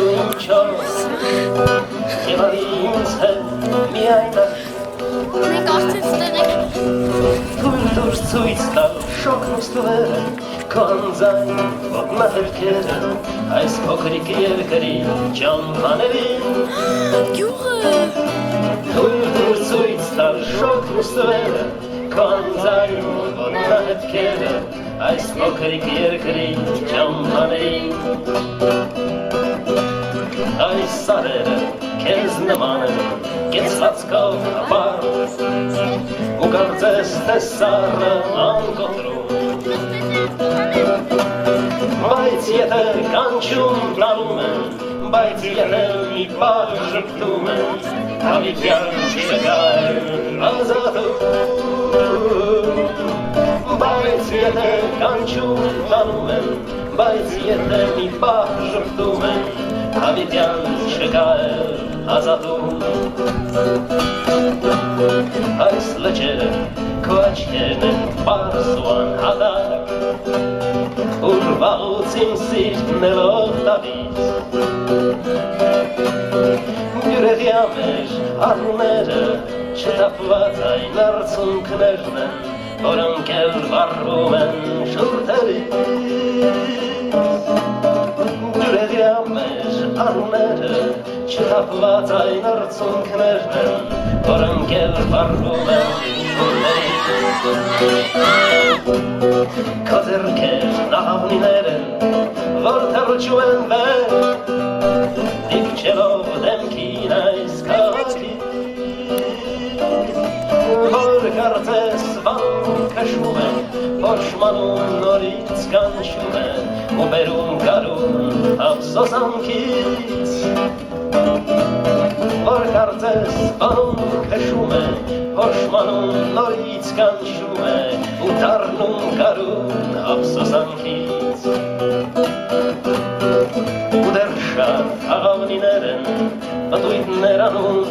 ու ինչով Եվ արի ինձ հետ միայն Մենք արդեն ստեղ ենք Թույլ դուրս ցույց տալ շոգն ու ստվերը Քո անձայն ոտնահետքերը Այս փոքրիկ երկրի ճամփաներին Գյուղը Թույլ դուրս ցույց տալ շոգն ու ստվերը Քո անձայն ոտնահետքերը Այս փոքրիկ երկրի ճամփաներին Այս սարերը քեզ նման են կեցվածքով ապար ու կարծես թե սառը անկոտրում Բայց եթե կանչում տանում են բայց եթե մի պահ ժպտում են հավիտյան չկայ ազատում Բայց եթե կանչում տանում են բայց եթե մի պահ ժպտում են հավիտյան չկայ ազատում Այս լճերը քո աչքերն են պարզ ու անհատակ Ուր վաղուց իմ սիրտն է ողտավից Յուրեղյա մեր առուները չթափված այն արցունքներն են Որոնք էլ վառվում են շուրթերից Յուրեղյա մեր առուները չթափված այն արցունքներն են Որոնք էլ վառվում են շուրթերից Քո ձեռքերն ահավնիներ են, որ թռչում են վեր Դիպչելով դեմքին այս քաղաքի Որ կարծես վան քշում է, փոշմանում նորից կանչում է Ու բերում գարուն ափսոսանքից Որ կարծես վանում քշում է, փոշմանում նորից կանչում է Ու դառնում գարուն ափսոսանքից Ու դեռ շատ աղավնիներ են, պտույտներ անում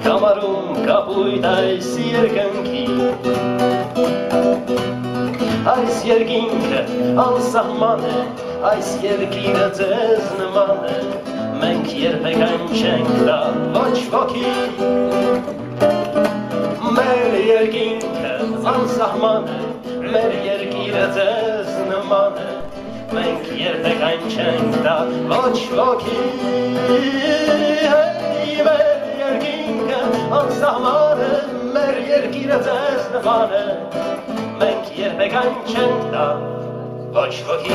Կամարում կապույտ այս երկնքի Այս երկինքը անսահման է, այս երկիրը ձեզ նման է Մենք երբեք այն չենք տա ոչ ոքի Մեր երկինքը անսահման է, մեր երկիրը ձեզ նման է Մենք երբեք այն չենք տա ոչ ոքի Մեր երկինքը անսահման է, մեր երկիրը ձեզ նման է Մենք երբեք այն չենք տա ոչ ոքի